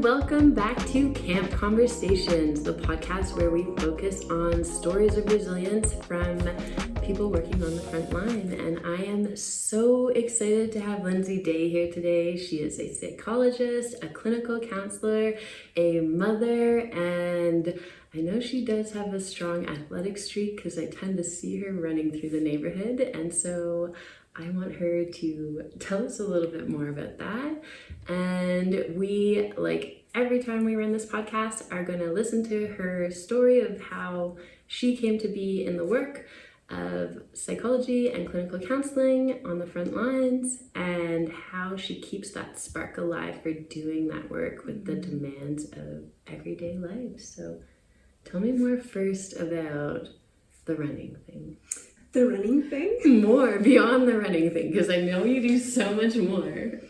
and welcome back to Camp Conversations, the podcast where we focus on stories of resilience from people working on the front line. And I am so excited to have Lindsay Day here today. She is a psychologist, a clinical counselor, a mother, and I know she does have a strong athletic streak because I tend to see her running through the neighborhood. And so I want her to tell us a little bit more about that. And we, like every time we run this podcast, are going to listen to her story of how she came to be in the work of psychology and clinical counseling on the front lines, and how she keeps that spark alive for doing that work with the demands of everyday life. So tell me more first about the running thing. The running thing? More beyond the running thing, because I know you do so much more.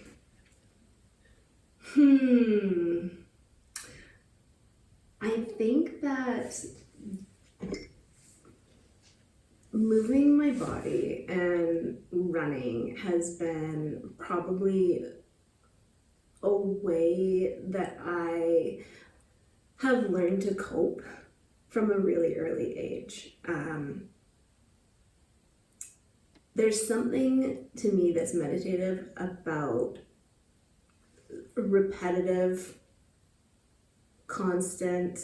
I think that moving my body and running has been probably a way that I have learned to cope from a really early age. There's something to me that's meditative about repetitive, constant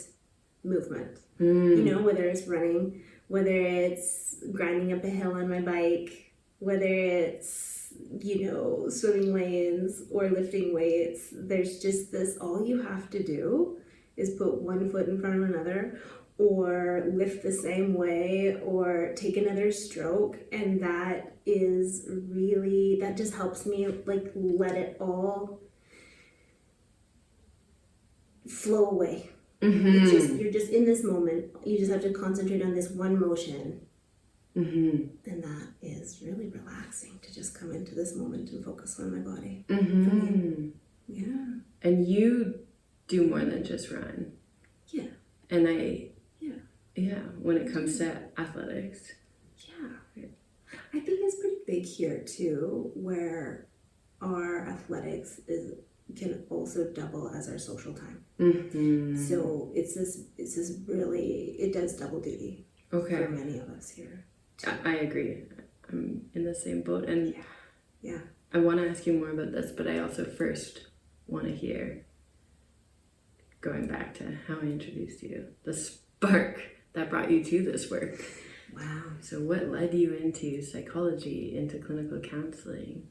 movement. You know, whether it's running, whether it's grinding up a hill on my bike, whether it's, you know, swimming lanes or lifting weights. There's just this, all you have to do is put one foot in front of another, or lift the same way, or take another stroke, and that is really, that just helps me like let it all flow away. It's just, you're just in this moment, you just have to concentrate on this one motion, and that is really relaxing to just come into this moment and focus on my body. For me. Yeah. And you do more than just run. Yeah. And when it comes to athletics. Yeah. I think it's pretty big here too, where our athletics can also double as our social time. So it's this really, it does double duty for many of us here. I agree. I'm in the same boat. And yeah. I want to ask you more about this, but I also first want to hear, going back to how I introduced you, the spark that brought you to this work. Wow. So what led you into psychology, into clinical counseling?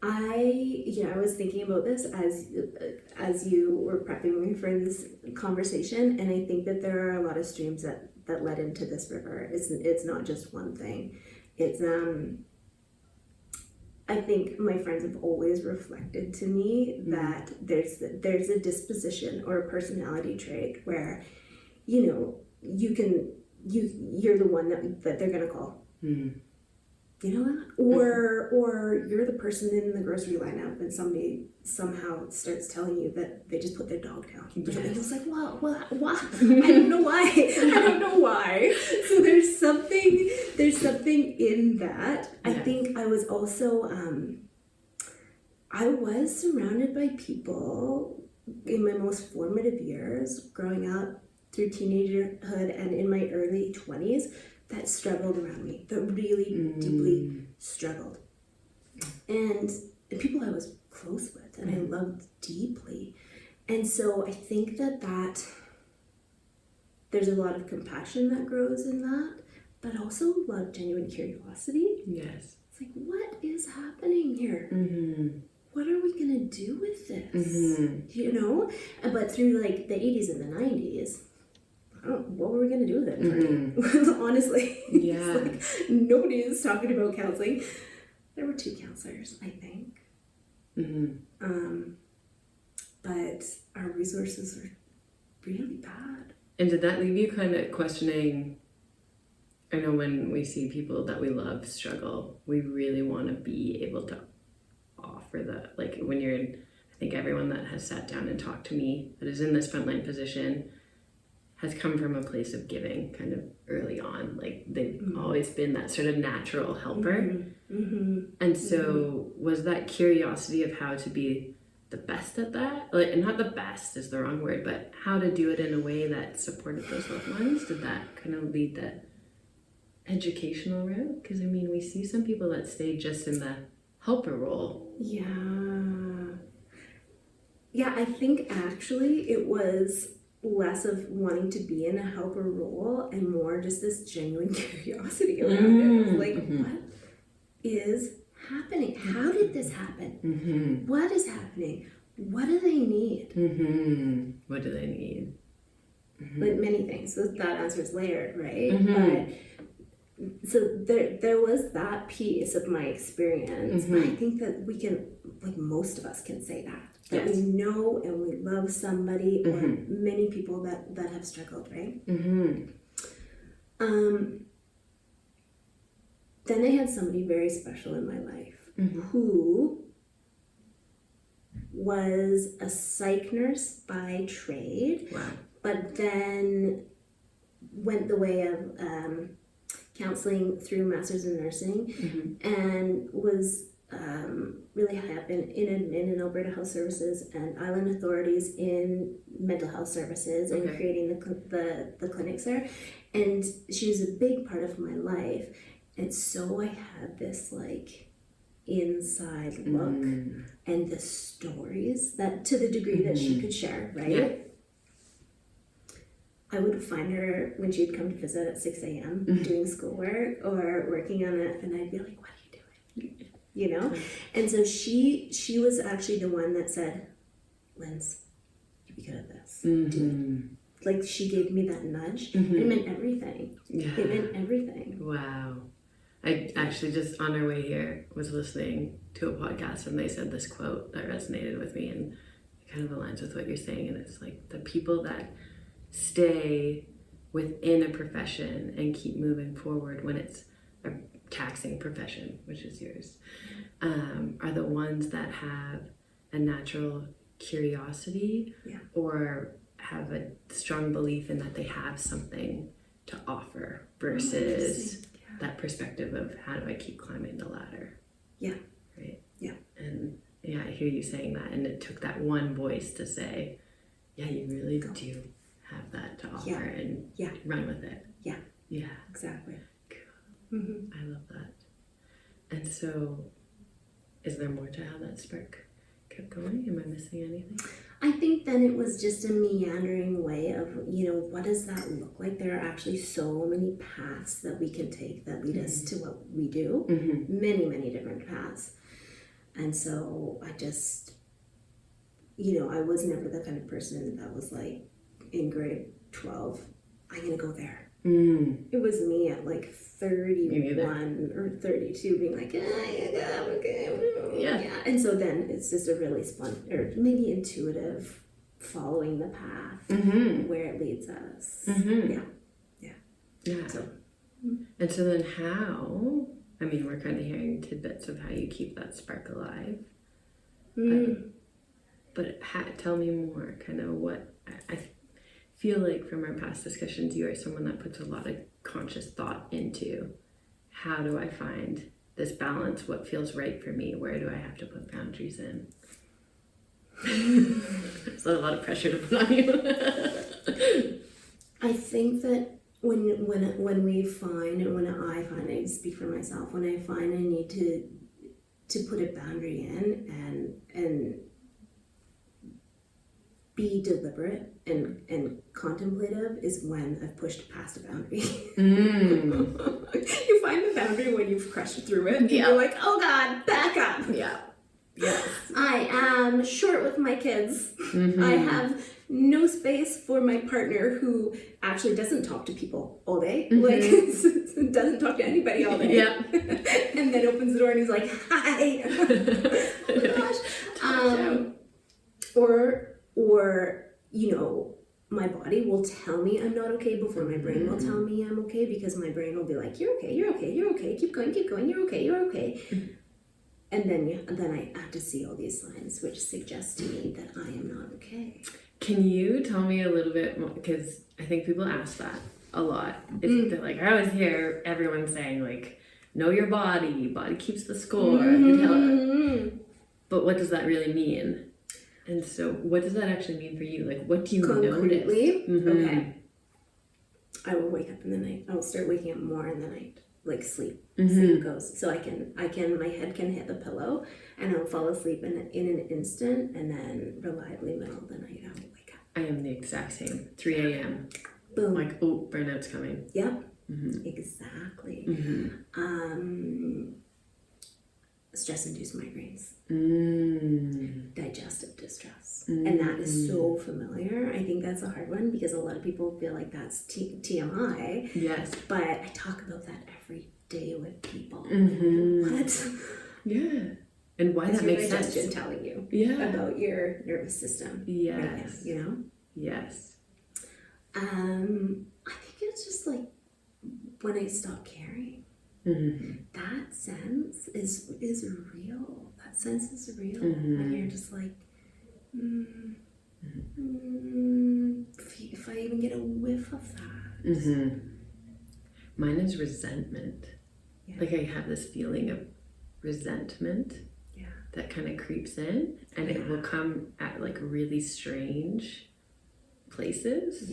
I was thinking about this as you were prepping me for this conversation, and I think that there are a lot of streams that led into this river. It's not just one thing. It's I think my friends have always reflected to me that there's a disposition or a personality trait where, you know, you're the one that they're gonna call. You know that? Or you're the person in the grocery lineup and somebody somehow starts telling you that they just put their dog down. Yes. And it's like, what? I don't know why. I don't know why. So there's something in that. I think I was also, I was surrounded by people in my most formative years, growing up through teenagerhood and in my early 20s, that struggled around me, that really deeply struggled. And people I was close with and I loved deeply. And so I think that there's a lot of compassion that grows in that, but also a lot of genuine curiosity. Yes. It's like, what is happening here? What are we going to do with this? You know? But through like the 80s and the 90s, what were we going to do with it? Honestly. Yeah. It's like, nobody is talking about counseling. There were 2 counselors, I think. But our resources are really bad. And did that leave you kind of questioning? I know when we see people that we love struggle, we really want to be able to offer that. Like when you're in, I think everyone that has sat down and talked to me that is in this frontline position has come from a place of giving kind of early on. Like they've always been that sort of natural helper. And so was that curiosity of how to be the best at that? Like, not the best is the wrong word, but how to do it in a way that supported those loved ones? Did that kind of lead the educational route? Because I mean, we see some people that stay just in the helper role. Yeah, I think actually it was less of wanting to be in a helper role and more just this genuine curiosity around it. Like, what is happening? How did this happen? What is happening? What do they need? What do they need? Like many things. So that answer is layered, right? But so there was that piece of my experience. But I think that we can, like most of us can say that we know and we love somebody or many people that have struggled, right? Then I had somebody very special in my life who was a psych nurse by trade, but then went the way of counseling through Masters in Nursing and was really high up in admin in Alberta Health Services and Island Authorities in mental health services and creating the clinics there. And she was a big part of my life. And so I had this like inside look and the stories that to the degree that she could share, right? Yeah. I would find her when she'd come to visit at 6 a.m. doing schoolwork or working on it, and I'd be like, what are you doing? You know? And so she was actually the one that said, Linz, you'd be good at this. Do it. Like she gave me that nudge. It meant everything. It meant everything. Wow. I actually just on our way here was listening to a podcast and they said this quote that resonated with me and it kind of aligns with what you're saying, and it's like the people that stay within a profession and keep moving forward when it's a taxing profession, which is yours, are the ones that have a natural curiosity or have a strong belief in that they have something to offer versus that perspective of how do I keep climbing the ladder. Right. And I hear you saying that, and it took that one voice to say, you really do have that to offer and run with it. Exactly. Cool. I love that. And so is there more to how that spark kept going? Am I missing anything? I think then it was just a meandering way of, what does that look like? There are actually so many paths that we can take that lead us to what we do. Many, many different paths. And so I just, I was never the kind of person that was like, in grade 12, I'm going to go there. It was me at like 31 or 32 being like, okay. And so then it's just a really or maybe intuitive following the path where it leads us. And so then how, I mean, we're kind of hearing tidbits of how you keep that spark alive. But tell me more, kind of what, I feel like from our past discussions, you are someone that puts a lot of conscious thought into how do I find this balance, what feels right for me, where do I have to put boundaries in? There's a lot of pressure to put on you. I think that when we find, and when I find, I speak for myself, when I find I need to put a boundary in and be deliberate and contemplative is when I've pushed past a boundary. You find the boundary when you've crushed through it. And you're like, oh God, back up. Yes. I am short with my kids. I have no space for my partner who actually doesn't talk to people all day. Like, doesn't talk to anybody all day. And then opens the door and he's like, hi. Oh gosh. Or, my body will tell me I'm not okay before my brain will tell me I'm okay, because my brain will be like, you're okay, keep going, you're okay. And then I have to see all these signs which suggest to me that I am not okay. Can you tell me a little bit more, because I think people ask that a lot. They're like, I always hear everyone saying like, know your body keeps the score. But what does that really mean? And so what does that actually mean for you? Like, what do you Concretely? notice? Okay. I will wake up in the night. I will start waking up more in the night. Like sleep. Sleep goes. So I can, my head can hit the pillow and I'll fall asleep in an instant, and then reliably middle of the night I will wake up. I am the exact same. 3 a.m. Boom. Like, oh, burnout's coming. Yep. Exactly. Stress-induced migraines. Digestive distress. And that is so familiar. I think that's a hard one because a lot of people feel like that's TMI. Yes. But I talk about that every day with people. Like, what? Yeah. And why that makes sense. Digestion telling you about your nervous system. Yes. Right now, you know? Yes. I think it's just like when I stop caring. That sense is real. That sense is real. When you're just like, if I even get a whiff of that. Mine is resentment. Like I have this feeling of resentment that kind of creeps in, and it will come at like really strange places.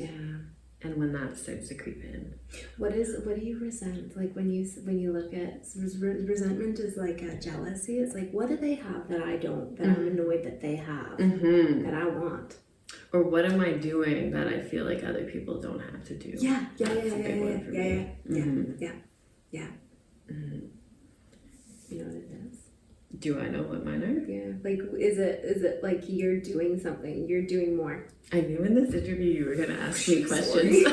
And when that starts to creep in, what do you resent? Like when you look at resentment is like a jealousy. It's like, what do they have that I don't? That I'm annoyed that they have that I want. Or what am I doing that I feel like other people don't have to do? Yeah. You know what it is? Do I know what mine are? Yeah. Like, is it like you're doing something? You're doing more. I knew in this interview you were going to ask me questions.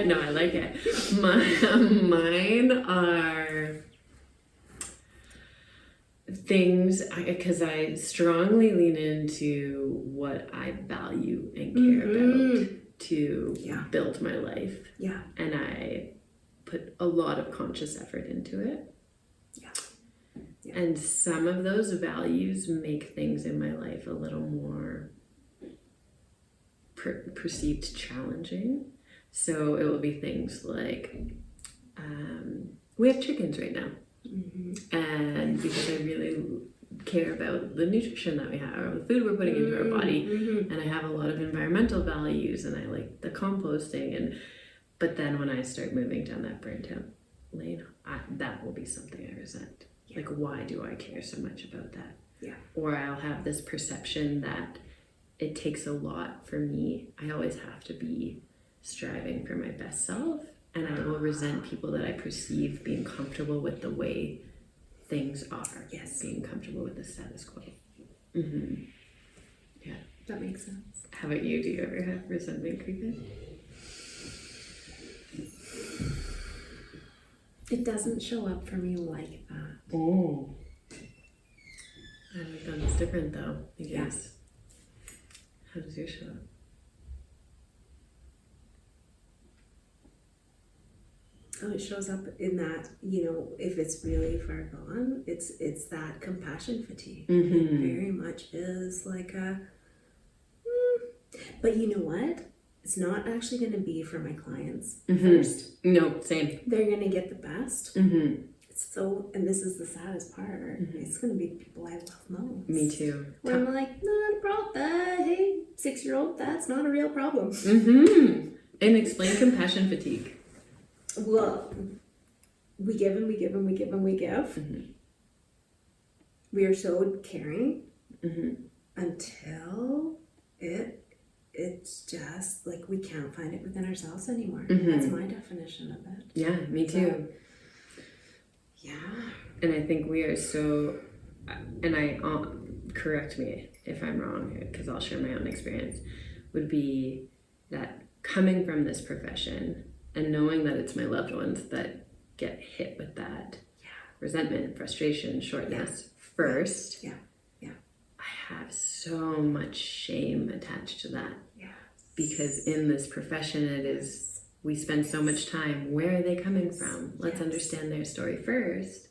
No, I like it. Mine are things, because I strongly lean into what I value and care about to build my life. Yeah. And I put a lot of conscious effort into it. And some of those values make things in my life a little more perceived challenging. So it will be things like, we have chickens right now. And because I really care about the nutrition that we have, or the food we're putting into our body, and I have a lot of environmental values, and I like the composting, but then when I start moving down that burnt out lane, that will be something I resent. Like, why do I care so much about that? Or I'll have this perception that it takes a lot for me. I always have to be striving for my best self, and I will resent people that I perceive being comfortable with the way things are. Being comfortable with the status quo. Yeah. That makes sense. How about you? Do you ever have resentment creep in? It doesn't show up for me like that. Oh. I think that's different though, I guess. How does yours show up? Oh, it shows up in that, if it's really far gone, it's that compassion fatigue. It very much is like but you know what? It's not actually going to be for my clients first. No, same. They're going to get the best. So, and this is the saddest part, it's going to be the people I love most. Me too. Where I'm like, not a problem. Hey, 6-year-old, that's not a real problem. And explain compassion fatigue. Well, we give and we give and we give and we give. We are so caring until it's just like we can't find it within ourselves anymore. That's my definition of it. Yeah, me too. And I think we are so, and correct me if I'm wrong, because I'll share my own experience, would be that coming from this profession and knowing that it's my loved ones that get hit with that resentment, frustration, shortness first. I have so much shame attached to that. Because in this profession, we spend so much time, where are they coming from? Let's understand their story first.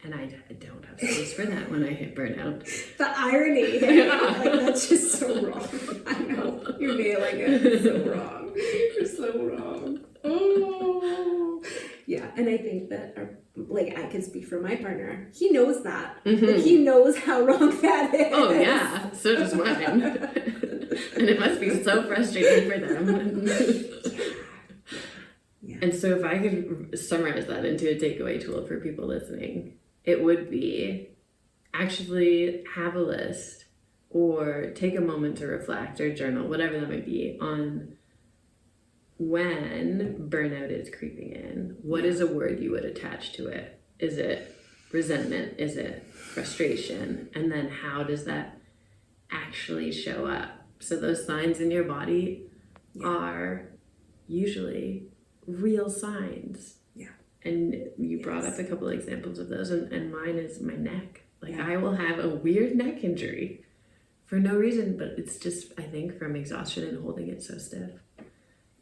And I don't have space for that when I hit burnout. The irony, that's just so wrong. I know, you're nailing it. It's so wrong. You're so wrong. Oh, yeah. and I think that I can speak for my partner. He knows that. He knows how wrong that is. Oh yeah, so does mine. And it must be so frustrating for them. Yeah. And so if I could summarize that into a takeaway tool for people listening, it would be actually have a list or take a moment to reflect or journal, whatever that might be, on when burnout is creeping in. What is a word you would attach to it? Is it resentment? Is it frustration? And then how does that actually show up? So those signs in your body are usually real signs. Yeah. And you brought up a couple of examples of those, and mine is my neck. Like I will have a weird neck injury for no reason, but it's just, I think, from exhaustion and holding it so stiff.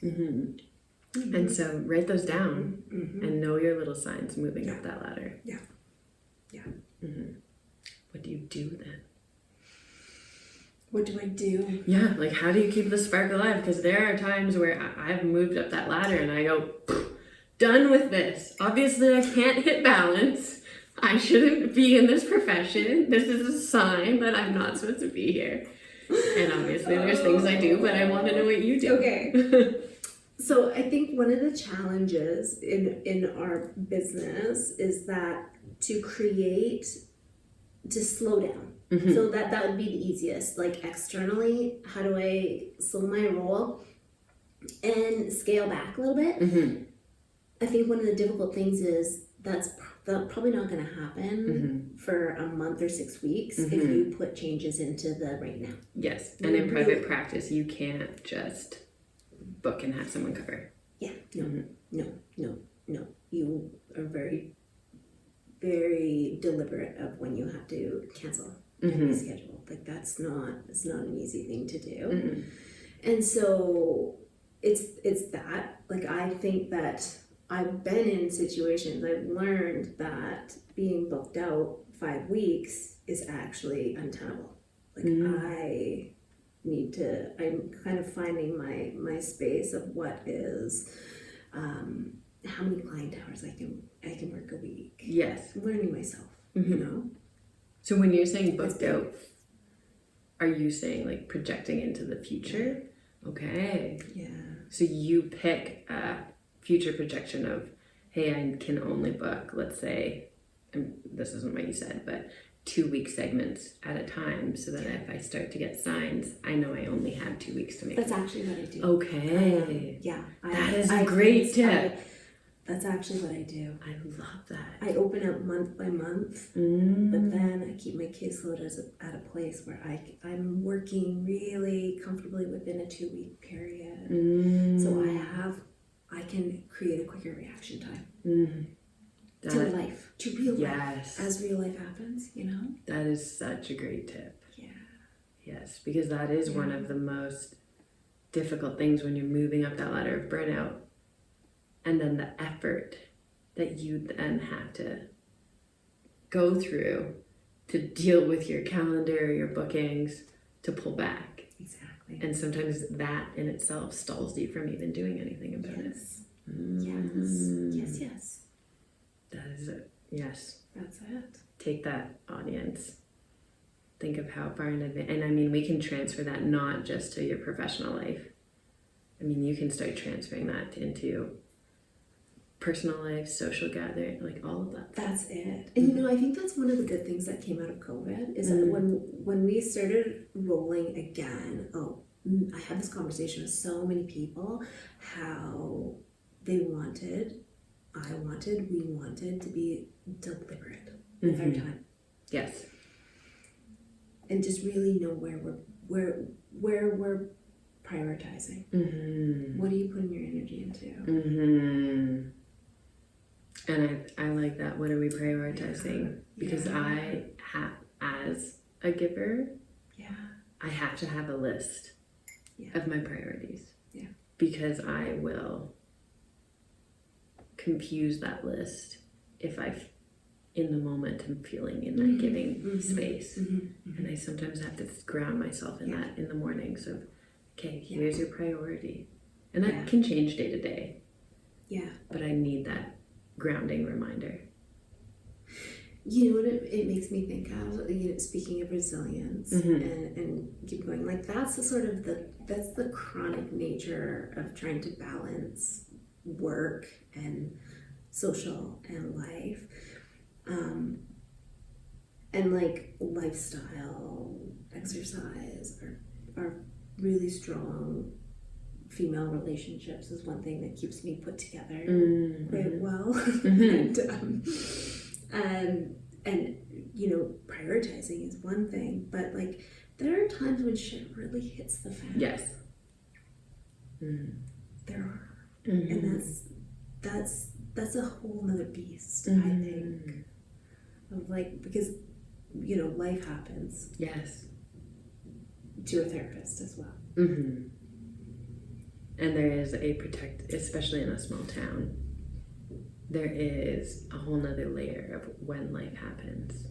And so write those down and know your little signs moving up that ladder. What do you do then? What do I do? Yeah, like how do you keep the spark alive? Because there are times where I've moved up that ladder and I go, done with this. Obviously I can't hit balance. I shouldn't be in this profession. This is a sign that I'm not supposed to be here. And obviously there's things I do, but I want to know what you do. Okay. So I think one of the challenges in our business is that to slow down. So that would be the easiest. Like externally, how do I slow my roll and scale back a little bit? I think one of the difficult things is that's probably not going to happen for a month or 6 weeks if you put changes into the right now. Yes, and in private practice, you can't just book and have someone cover. Yeah, no. You are very, very deliberate of when you have to cancel and reschedule. Like it's not an easy thing to do. And so it's that. Like I think that I've been in situations, I've learned that being booked out 5 weeks is actually untenable. Like I'm kind of finding my space of what is, how many client hours I can work a week. Yes. I'm learning myself, you know? So when you're saying booked out, are you saying like projecting into the future? Okay. Yeah. So you pick a future projection of, hey, I can only book, let's say, and this isn't what you said, but 2-week segments at a time, so that if I start to get signs, I know I only have 2 weeks to make That's actually what I do. Okay. That is a I great tip. That's actually what I do. I love that. I open up month by month, but then I keep my caseload at a place where I'm working really comfortably within a 2-week period. So I can create a quicker reaction time to life, to real life, as real life happens, you know? That is such a great tip. Yeah. Yes, because that is one of the most difficult things when you're moving up that ladder of burnout. And then the effort that you then have to go through to deal with your calendar, your bookings, to pull back. Exactly. And sometimes that in itself stalls you from even doing anything about it. Yes. That is it. Yes. That's it. Take that, audience. Think of how far in advance. And I mean, we can transfer that not just to your professional life. I mean, you can start transferring that into personal life, social gathering, like all of that. That's it. And you know, I think that's one of the good things that came out of COVID is that when we started rolling again, I had this conversation with so many people how we wanted to be deliberate with our time. Yes. And just really know where we're prioritizing. What are you putting your energy into? And I like that. What are we prioritizing? Because I have, as a giver, I have to have a list of my priorities. Yeah. Because I will confuse that list if in the moment I'm feeling in that giving space. And I sometimes have to ground myself in that in the mornings of, okay, here's your priority. And that can change day to day. Yeah. But I need that grounding reminder. You know what it makes me think of, speaking of resilience, and keep going, like that's the chronic nature of trying to balance work and social and life, and like lifestyle, exercise are really strong. Female relationships is one thing that keeps me put together quite well. And prioritizing is one thing, but like there are times when shit really hits the fan. Yes. There are. And that's a whole nother beast, I think. Of like, because life happens. Yes. To a therapist as well. And there is especially in a small town, there is a whole nother layer of when life happens.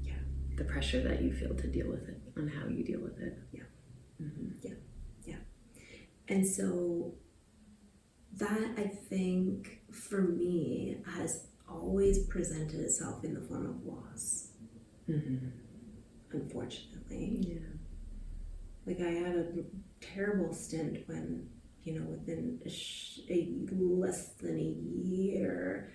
Yeah. The pressure that you feel to deal with it, and how you deal with it. Yeah. Yeah. And so that, I think, for me, has always presented itself in the form of loss. Unfortunately. Yeah. Like I had a terrible stint when, within less than a year,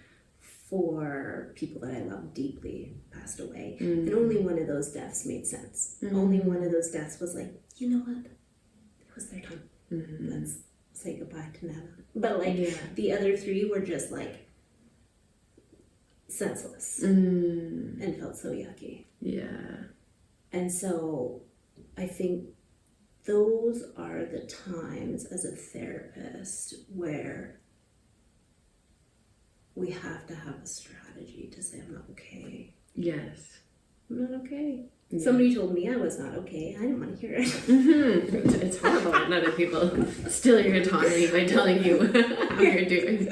4 people that I loved deeply passed away. And only one of those deaths made sense. Only one of those deaths was like, you know what? It was their time. Let's say goodbye to Nana. But like the other 3 were just like senseless and felt so yucky. Yeah. And so I think those are the times as a therapist where we have to have a strategy to say, I'm not okay. Yes. I'm not okay. Yeah. Somebody told me I was not okay. I didn't want to hear it. It's horrible when other people steal your autonomy by telling you how you're doing.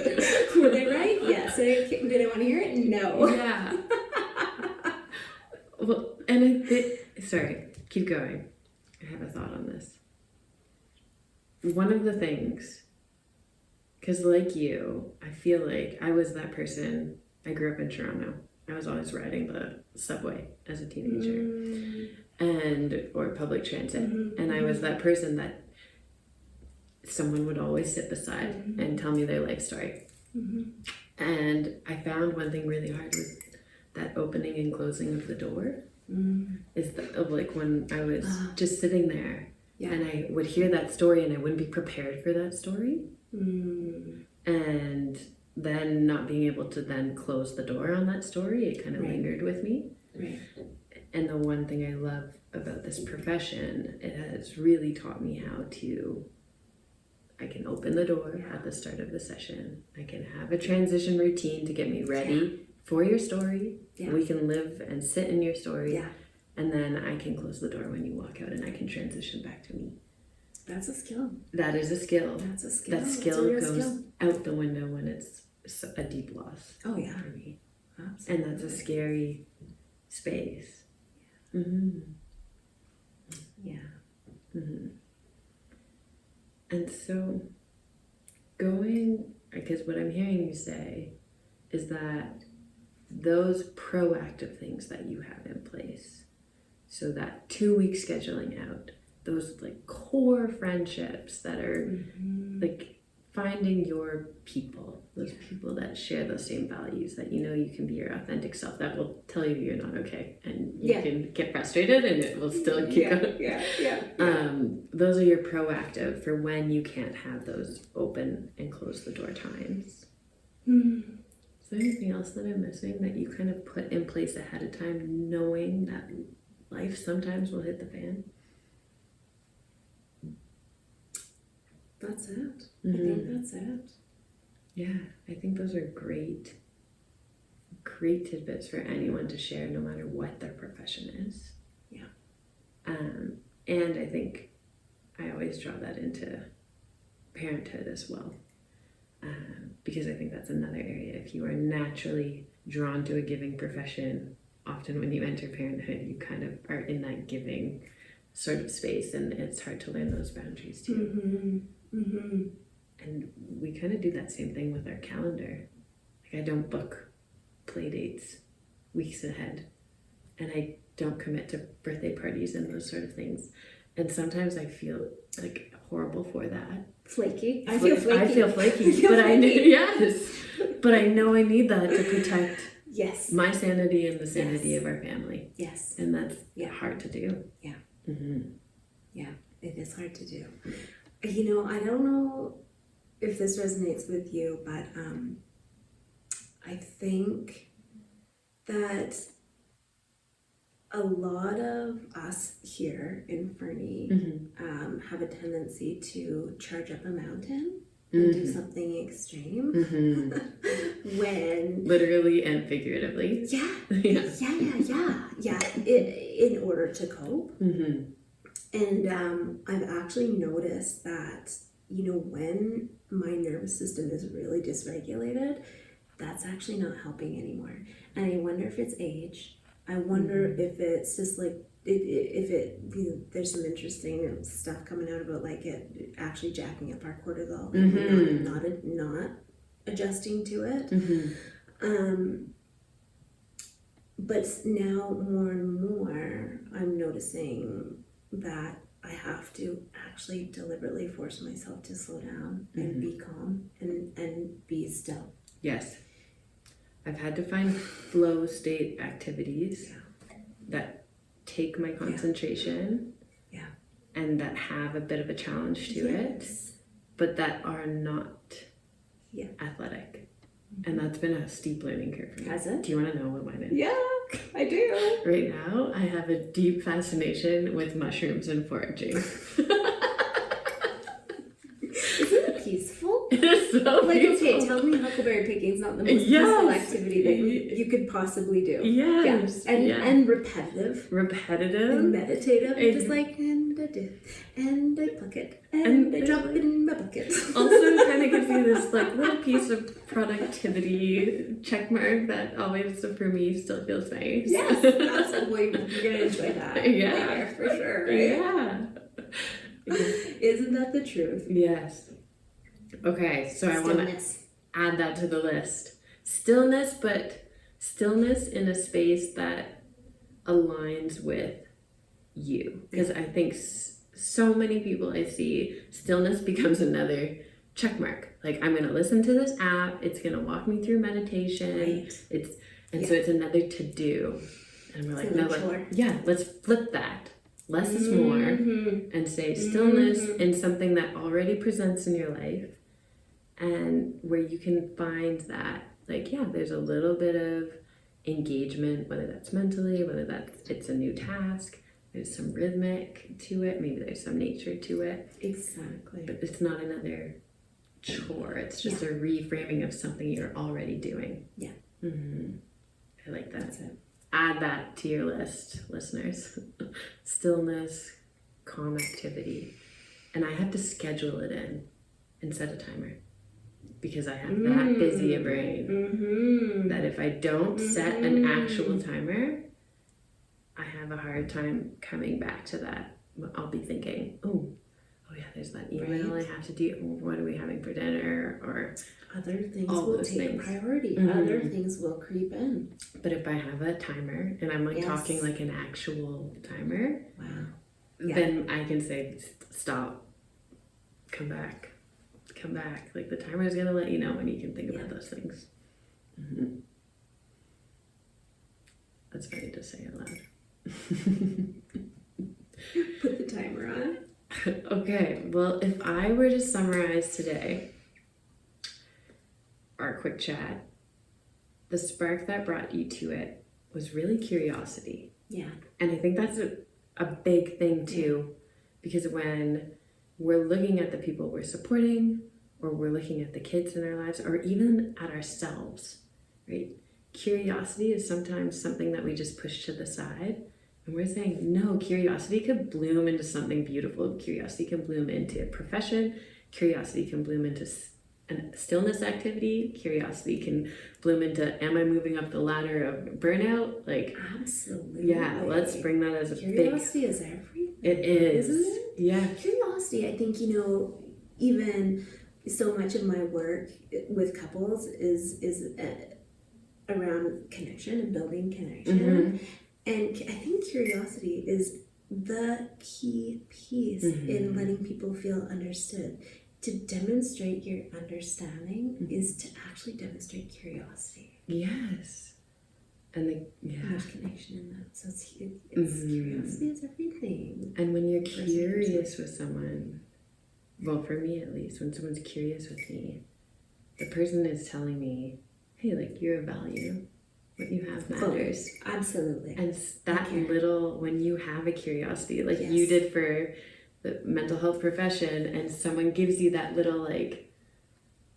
Were they right? Yes. Did I want to hear it? No. Yeah. Well, and sorry, keep going. I have a thought on this. One of the things, because like you, I feel like I was that person. I grew up in Toronto. I was always riding the subway as a teenager or public transit. And I was that person that someone would always sit beside and tell me their life story. And I found one thing really hard was that opening and closing of the door. Is like when I was just sitting there and I would hear that story and I wouldn't be prepared for that story. And then not being able to then close the door on that story, it kind of lingered with me. And the one thing I love about this profession, it has really taught me how to, I can open the door at the start of the session. I can have a transition routine to get me ready for your story. We can live and sit in your story. And then I can close the door when you walk out and I can transition back to me. That's a skill. That is a skill. That's a skill. That skill goes out the window when it's a deep loss. Oh yeah. For me. Absolutely. And that's a scary space. Yeah. And so because what I'm hearing you say is that those proactive things that you have in place, so that 2-week scheduling out, those like core friendships that are like finding your people, those people that share those same values, that you can be your authentic self, that will tell you you're not okay and you can get frustrated and it will still keep going. Those are your proactive for when you can't have those open and close the door times. Is there anything else that I'm missing that you kind of put in place ahead of time, knowing that life sometimes will hit the fan? That's it. I think that's it. Yeah, I think those are great tidbits for anyone to share, no matter what their profession is. Yeah. And I think I always draw that into parenthood as well. Because I think that's another area. If you are naturally drawn to a giving profession, often when you enter parenthood, you kind of are in that giving sort of space, and it's hard to learn those boundaries too. And we kind of do that same thing with our calendar. Like, I don't book play dates weeks ahead, and I don't commit to birthday parties and those sort of things. And sometimes I feel like horrible for that. Flaky. I feel flaky. I feel flaky. But I know, yes. But I know I need that to protect my sanity and the sanity of our family. Yes. And that's hard to do. Yeah. Mm-hmm. Yeah, it is hard to do. You know, I don't know if this resonates with you, but I think that a lot of us here in Fernie have a tendency to charge up a mountain and do something extreme when literally and figuratively. In order to cope. And I've actually noticed that, you know, when my nervous system is really dysregulated, that's actually not helping anymore. And I wonder if it's age. I wonder if it's just like, if it, you know, there's some interesting stuff coming out about like it actually jacking up our cortisol and not adjusting to it. But now more and more I'm noticing that I have to actually deliberately force myself to slow down and be calm and be still. Yes. I've had to find flow state activities that take my concentration and that have a bit of a challenge to it, but that are not athletic. And that's been a steep learning curve for me. Has it? Do you want to know what mine is? Yeah, I do. Right now, I have a deep fascination with mushrooms and foraging. Isn't it peaceful? It is so like, peaceful. okay, tell me huckleberry picking is not the most peaceful activity that you could possibly do. Yes. And repetitive. And meditative. And just like, and I do. And I pluck it. And I drop it in my bucket. Also kind of gives me this like little piece of productivity check mark that always for me still feels nice. Yes, absolutely. You're going to enjoy that. Yeah. For sure, right? Yeah. Isn't that the truth? Yes. Okay, so I want to add that to the list. Stillness, but stillness in a space that aligns with you. Because I think so many people I see, stillness becomes another check mark. Like, I'm going to listen to this app. It's going to walk me through meditation. So it's another to do. And we're like, no, let's flip that. Less is more, and say stillness in something that already presents in your life, and where you can find that, like, there's a little bit of engagement, whether that's mentally, whether it's a new task, there's some rhythmic to it, maybe there's some nature to it. Exactly. But it's not another chore, it's just a reframing of something you're already doing. Yeah. I like that. That's it. Add that to your list, listeners. Stillness, calm activity. And I have to schedule it in and set a timer. Because I have that busy a brain. That if I don't set an actual timer, I have a hard time coming back to that. I'll be thinking, oh yeah, there's that email I have to do. What are we having for dinner? Or other things will take priority. Other things will creep in. But if I have a timer and I'm like talking like an actual timer, then I can say, stop, come back. Like, the timer is going to let you know when you can think about those things. That's funny to say out loud. Put the timer on. Okay, well, if I were to summarize today, our quick chat, the spark that brought you to it was really curiosity. Yeah. And I think that's a big thing too, because when we're looking at the people we're supporting, or we're looking at the kids in our lives, or even at ourselves, right? Curiosity is sometimes something that we just push to the side. And we're saying, no, curiosity could bloom into something beautiful. Curiosity can bloom into a profession. Curiosity can bloom into a stillness activity. Curiosity can bloom into, am I moving up the ladder of burnout? Like, absolutely. Yeah, let's bring that as a curiosity is everything. It is. Isn't it? Yeah. Curiosity, I think, you know, even so much of my work with couples is around connection and building connection. And I think curiosity is the key piece in letting people feel understood. To demonstrate your understanding is to actually demonstrate curiosity. Yes. And there's connection in that. So it's curiosity is everything. And when you're curious with someone, well, for me at least, when someone's curious with me, the person is telling me, hey, like, you're of value. What you have matters. Oh, absolutely. And that little, when you have a curiosity, like you did for the mental health profession, and someone gives you that little, like,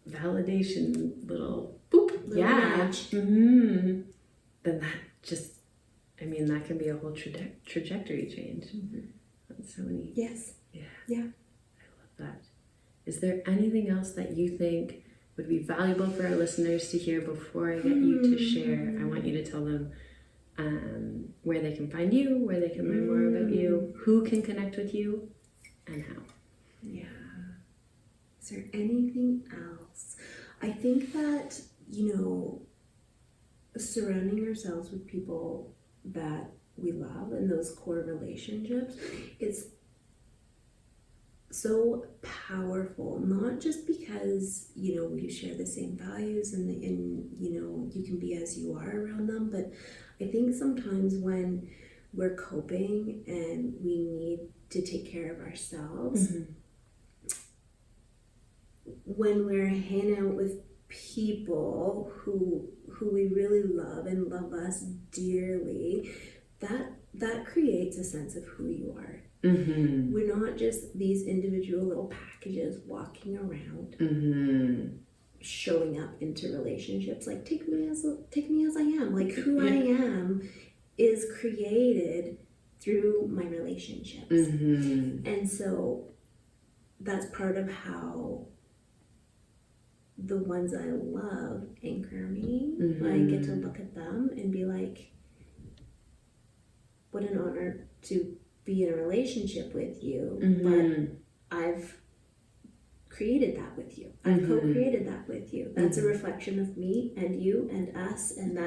validation, little boop, then that just, I mean, that can be a whole trajectory change. That's so neat. Yes. Yeah. Yeah. I love that. Is there anything else that you think would be valuable for our listeners to hear before I get you to share? I want you to tell them where they can find you, where they can learn more about you, who can connect with you, and how. Yeah. Is there anything else? I think that, surrounding ourselves with people that we love and those core relationships, it's so powerful, not just because we share the same values and you can be as you are around them, but I think sometimes when we're coping and we need to take care of ourselves, when we're hanging out with people who we really love and love us dearly, that creates a sense of who you are. We're not just these individual little packages walking around, showing up into relationships like take me as I am. Like who I am is created through my relationships, and so that's part of how the ones I love anchor me. I get to look at them and be like, what an honor to be in a relationship with you, but I've created that with you. I've co-created that with you. That's a reflection of me and you and us, and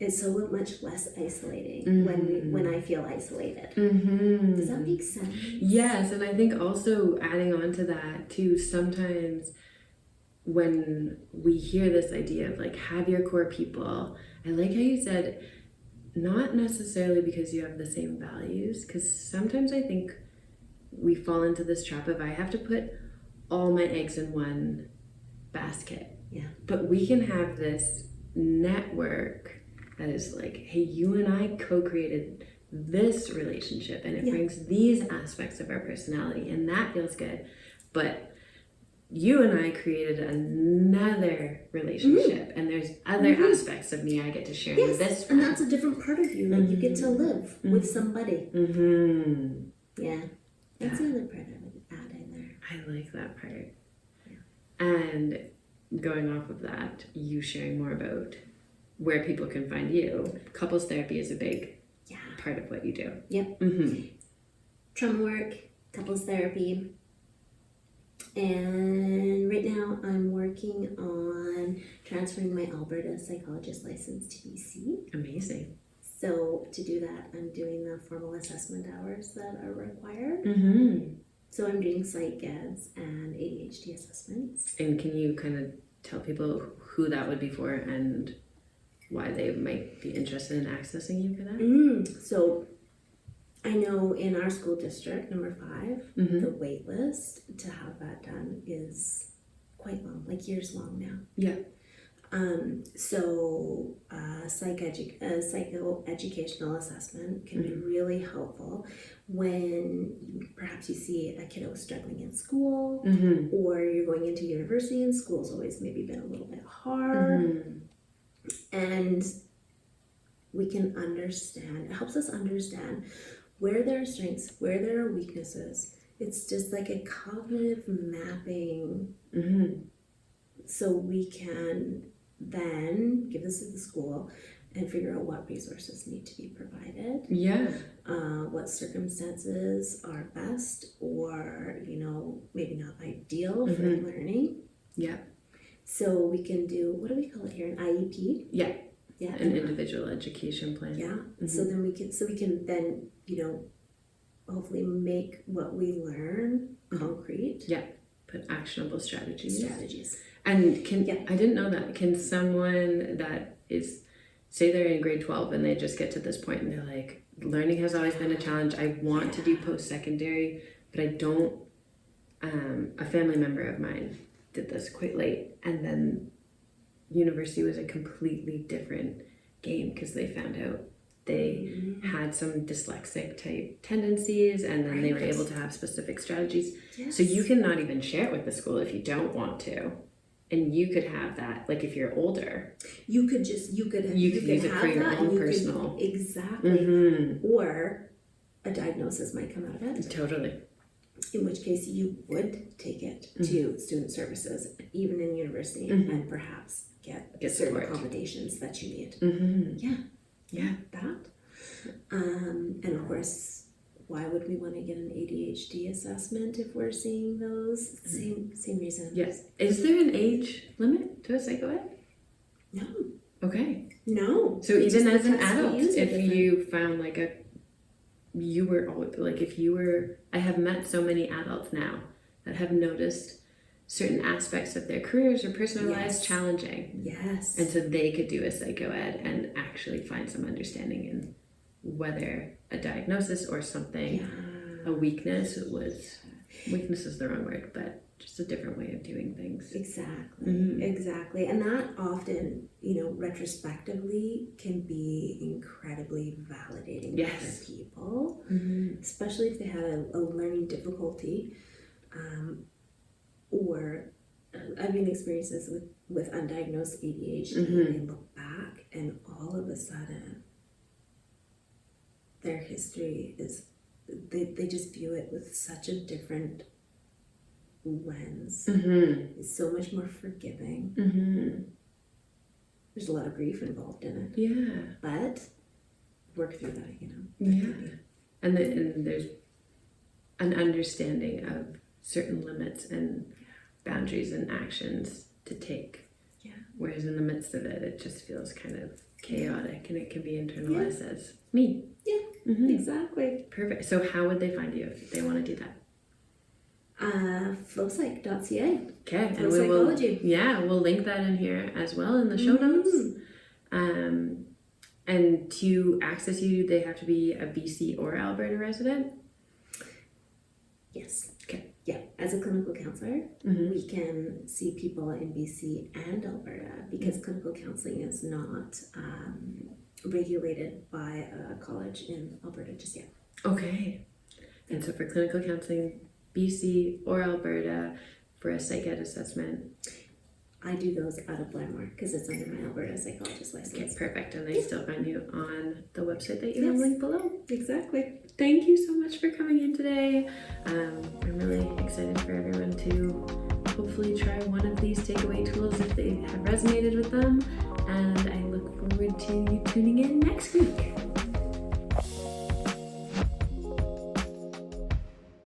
it's so much less isolating when I feel isolated. Does that make sense? Yes, and I think also adding on to that too, sometimes when we hear this idea of like have your core people, I like how you said not necessarily because you have the same values, because sometimes I think we fall into this trap of I have to put all my eggs in one basket. Yeah. But we can have this network that is like, hey, you and I co-created this relationship and it brings these aspects of our personality and that feels good. But you and I created another relationship and there's other aspects of me I get to share in this one. And that's a different part of you that you get to live with somebody. Yeah. That's the other part I would add in there. I like that part. Yeah. And going off of that, you sharing more about where people can find you. Couples therapy is a big part of what you do. Yep. Trauma work, couples therapy. And right now I'm working on transferring my Alberta Psychologist license to BC. Amazing. So to do that, I'm doing the formal assessment hours that are required. So I'm doing psych eds and ADHD assessments. And can you kind of tell people who that would be for and why they might be interested in accessing you for that? So I know in our school district, number 5, the wait list to have that done is quite long, like years long now. Yeah. So psychoeducational assessment can be really helpful when perhaps you see a kiddo struggling in school or you're going into university and school's always maybe been a little bit hard. And we can understand, it helps us understand where there are strengths, where there are weaknesses. It's just like a cognitive mapping. So we can then give this to the school and figure out what resources need to be provided. Yeah. what circumstances are best or, maybe not ideal for learning. Yeah. So we can do, what do we call it here, an IEP? Yeah. Yeah. An individual education plan. Yeah. So then we can then, hopefully make what we learn concrete. Yeah. Put actionable strategies. And I didn't know that. Can someone that is, say they're in grade 12 and they just get to this point and they're like, learning has always been a challenge. I want to do post-secondary, but I don't. A family member of mine did this quite late, and then university was a completely different game because they found out they had some dyslexic type tendencies, and then they were able to have specific strategies. So you can not even share it with the school if you don't want to. And you could have that, like if you're older, you could use it for your own personal. Exactly. Or a diagnosis might come out of it. Totally. In which case you would take it to student services, even in university, and perhaps get certain support. Accommodations that you need. Yeah. That. And of course, why would we want to get an ADHD assessment if we're seeing those? Same reason. Yes. Is there an age limit to a psychoed? No. Okay. No. So even as an adult, if you found I have met so many adults now that have noticed certain aspects of their careers or personal lives challenging. Yes. And so they could do a psychoed and actually find some understanding in whether a diagnosis or something, a weakness is the wrong word, but just a different way of doing things. Exactly. And that often, retrospectively can be incredibly validating for people, especially if they had a learning difficulty, or I've been experiences with undiagnosed ADHD. They look back and all of a sudden their history is, they just view it with such a different lens. It's so much more forgiving. There's a lot of grief involved in it. But work through that, And there's an understanding of certain limits and boundaries and actions to take. Whereas in the midst of it, it just feels kind of chaotic, and it can be internalized as me. Exactly. Perfect. So how would they find you if they want to do that? Flowpsych.ca. Okay. And we'll link that in here as well in the show notes. And to access you, they have to be a BC or Alberta resident? Yes. Okay. Yeah. As a clinical counselor, we can see people in BC and Alberta because clinical counseling is not regulated by a college in Alberta just yet. Okay. And so for clinical counseling, BC or Alberta, for a psych ed assessment, I do those out of Landmark because it's under my Alberta psychologist license. Okay, perfect. And they still find you on the website that you have linked below. Exactly. Thank you so much for coming in today. I'm really excited for everyone to hopefully try one of these takeaway tools if they have resonated with them. And I look forward to you tuning in next week.